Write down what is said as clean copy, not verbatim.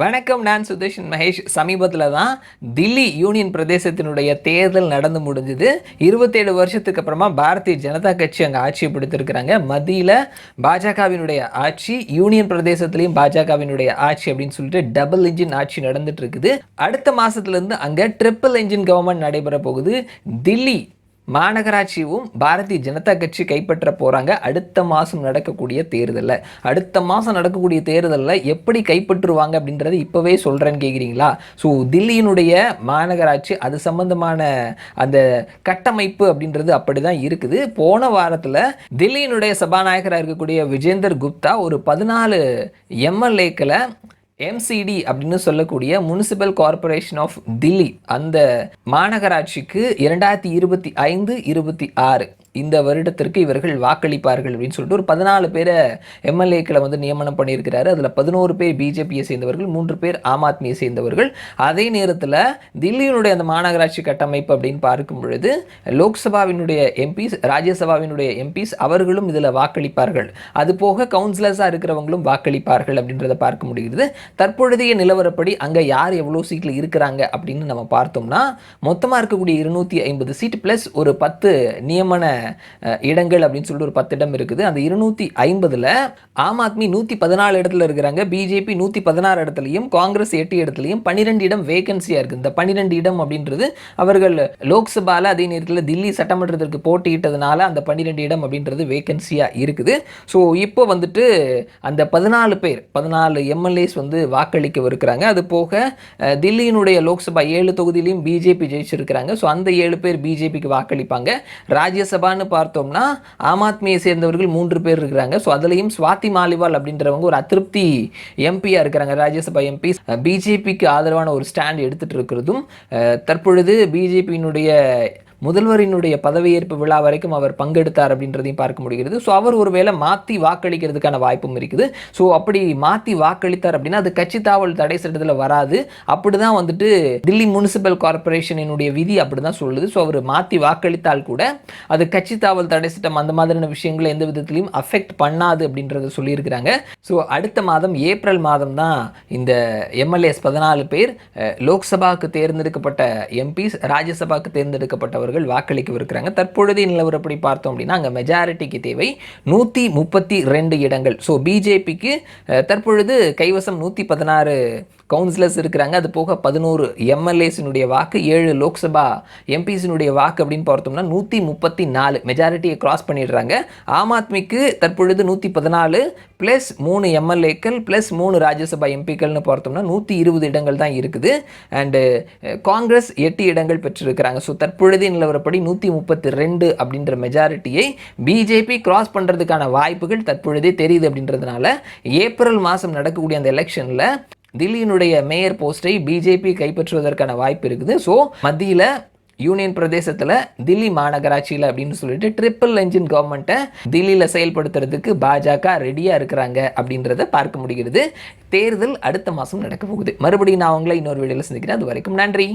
வணக்கம். நான் சுதர்ஷன் மகேஷ். சமீபத்தில் தான் தில்லி யூனியன் பிரதேசத்தினுடைய தேர்தல் நடந்து முடிஞ்சுது. 27 வருஷத்துக்கு அப்புறமா பாரதிய ஜனதா கட்சி அங்கே ஆட்சியை பிடித்திருக்கிறாங்க. மத்தியில் பாஜகவினுடைய ஆட்சி, யூனியன் பிரதேசத்திலையும் பாஜகவினுடைய ஆட்சி அப்படின்னு சொல்லிட்டு டபுள் இன்ஜின் ஆட்சி நடந்துட்டு இருக்குது. அடுத்த மாசத்துலேருந்து அங்கே ட்ரிபிள் இன்ஜின் கவர்மெண்ட் நடைபெற போகுது. தில்லி மாநகராட்சியும் பாரதிய ஜனதா கட்சி கைப்பற்ற போகிறாங்க அடுத்த மாதம் நடக்கக்கூடிய தேர்தலில். அடுத்த மாதம் நடக்கக்கூடிய தேர்தலில் எப்படி கைப்பற்றுவாங்க அப்படின்றது இப்போவே சொல்கிறேன்னு கேட்குறீங்களா? ஸோ தில்லியினுடைய மாநகராட்சி அது சம்பந்தமான அந்த கட்டமைப்பு அப்படின்றது அப்படி தான் இருக்குது. போன வாரத்தில் தில்லியினுடைய சபாநாயகராக இருக்கக்கூடிய விஜேந்தர் குப்தா ஒரு 14 எம்எல்ஏக்களை MCD அப்படின்னு சொல்லக்கூடிய முனிசிபல் கார்பரேஷன் ஆஃப் தில்லி அந்த மாநகராட்சிக்கு 2025-26 இந்த வருடத்திற்கு இவர்கள் வாக்களிப்பார்கள் அப்படின்னு சொல்லிட்டு ஒரு 14 பேரை எம்எல்ஏக்களை நியமனம் பண்ணியிருக்கிறாரு. அதில் 11 பேர் பிஜேபியை சேர்ந்தவர்கள், 3 பேர் ஆம் ஆத்மியை சேர்ந்தவர்கள். அதே நேரத்தில் தில்லியினுடைய அந்த மாநகராட்சி கட்டமைப்பு அப்படின்னு பார்க்கும் பொழுது லோக்சபாவினுடைய எம்பிஸ், ராஜ்யசபாவினுடைய எம்பிஸ் அவர்களும் இதில் வாக்களிப்பார்கள். அது போக கவுன்சிலர்ஸாக இருக்கிறவங்களும் வாக்களிப்பார்கள் அப்படின்றத பார்க்க முடிகிறது. தற்பொழுதைய நிலவரப்படி அங்கே யார் எவ்வளோ சீட்டில் இருக்கிறாங்க அப்படின்னு நம்ம பார்த்தோம்னா மொத்தமாக இருக்கக்கூடிய 250 சீட் ப்ளஸ் ஒரு 10 நியமன இடங்கள் அப்படின்னு சொல்லிட்டு ஒரு 10 இடம் இருக்குது. அந்த 250ல் ஆம் ஆத்மி 114 இடத்துல இருக்கிறாங்க, பிஜேபி 116 இடத்துலையும், காங்கிரஸ் 8 இடத்துலையும் 12 இடம் வேகன்சியாக இருக்குது. இந்த 12 இடம் அப்படின்றது அவர்கள் லோக்சபாவில் அதே நேரத்தில் தில்லி சட்டமன்றத்திற்கு போட்டியிட்டதுனால அந்த 12 இடம் அப்படின்றது வேகன்சியாக இருக்குது. ஸோ இப்போ அந்த 14 எம்எல்ஏஸ் வாக்களிக்கவிருக்கிறாங்க. அது போக தில்லியினுடைய லோக்சபா 7 தொகுதியிலையும் பிஜேபி ஜெயிச்சிருக்கிறாங்க. ஸோ அந்த 7 பேர் பிஜேபிக்கு வாக்களிப்பாங்க. ராஜ்யசபான்னு பார்த்தோம்னா ஆம் ஆத்மியை சேர்ந்தவர்கள் 3 பேர் இருக்கிறாங்க. ஸோ அதுலேயும் ஸ்வாதி மாலிவால் அப்படின்றவங்க ஒரு அதிருப்தி எம்பியாக இருக்கிறாங்க. ராஜ்யசபா எம்பி பிஜேபிக்கு ஆதரவான ஒரு ஸ்டாண்ட் எடுத்துகிட்டு இருக்கிறதும் தற்பொழுது பிஜேபியினுடைய முதல்வரினுடைய பதவியேற்பு விழா வரைக்கும் அவர் பங்கெடுத்தார் அப்படின்றதையும் பார்க்க முடிகிறது. ஸோ அவர் ஒருவேளை மாற்றி வாக்களிக்கிறதுக்கான வாய்ப்பும் இருக்குது. ஸோ அப்படி மாற்றி வாக்களித்தார் அப்படின்னா அது கட்சி தாவல் தடை சட்டத்தில் வராது. அப்படி தான் தில்லி முனிசிபல் கார்பரேஷனினுடைய விதி அப்படி தான் சொல்லுது. ஸோ அவர் மாற்றி வாக்களித்தால் கூட அது கட்சி தாவல் தடை சட்டம் அந்த மாதிரியான விஷயங்களை எந்த விதத்திலையும் அஃபெக்ட் பண்ணாது அப்படின்றத சொல்லியிருக்கிறாங்க. ஸோ அடுத்த மாதம் ஏப்ரல் மாதம் தான் இந்த எம்எல்ஏஸ் 14 பேர் லோக்சபாவுக்கு தேர்ந்தெடுக்கப்பட்ட எம்பிஸ், ராஜ்யசபாவுக்கு தேர்ந்தெடுக்கப்பட்டவர்கள் வாக்களிக்கவிருக்கிறாங்க. தற்பொழுதைய நிலவரப்படி பார்த்தோம் அப்படின்னா அங்கே மெஜாரிட்டிக்கு தேவை 132 இடங்கள். ஸோ பிஜேபிக்கு தற்பொழுது கைவசம் 116 கவுன்சிலர்ஸ் இருக்கிறாங்க. அது போக 11 எம்எல்ஏஸினுடைய வாக்கு, 7 லோக்சபா எம்பிஸினுடைய வாக்கு அப்படின்னு பார்த்தோம்னா 134 மெஜாரிட்டியை கிராஸ் பண்ணிடுறாங்க. ஆம் ஆத்மிக்கு தற்பொழுது 114 ப்ளஸ் 3 எம்எல்ஏக்கள் ப்ளஸ் 3 ராஜ்யசபா எம்பிக்கள்னு பார்த்தோம்னா 120 இடங்கள் தான் இருக்குது. அண்டு காங்கிரஸ் 8 இடங்கள் பெற்றிருக்கிறாங்க. ஸோ தற்பொழுது நிலவரப்படி 132 அப்படின்ற மெஜாரிட்டியை பிஜேபி கிராஸ் பண்ணுறதுக்கான வாய்ப்புகள் தற்பொழுதே தெரியுது. அப்படின்றதுனால ஏப்ரல் மாதம் நடக்கக்கூடிய அந்த எலெக்ஷனில் தில்லியினுடைய மேயர் போஸ்ட்டை பிஜேபி கைப்பற்றுவதற்கான வாய்ப்பு இருக்குது. ஸோ மத்தியில் யூனியன் பிரதேசத்தில் தில்லி மாநகராட்சியில் அப்படின்னு சொல்லிட்டு ட்ரிபிள் என்ஜின் கவர்மெண்ட்டை தில்லியில் செயல்படுத்துறதுக்கு பாஜக ரெடியாக இருக்கிறாங்க அப்படின்றத பார்க்க முடிகிறது. தேர்தல் அடுத்த மாதம் நடக்க போகுது. மறுபடியும் நான் உங்களை இன்னொரு வீடியோவில் சந்திக்கிறேன். அது வரைக்கும் நன்றி.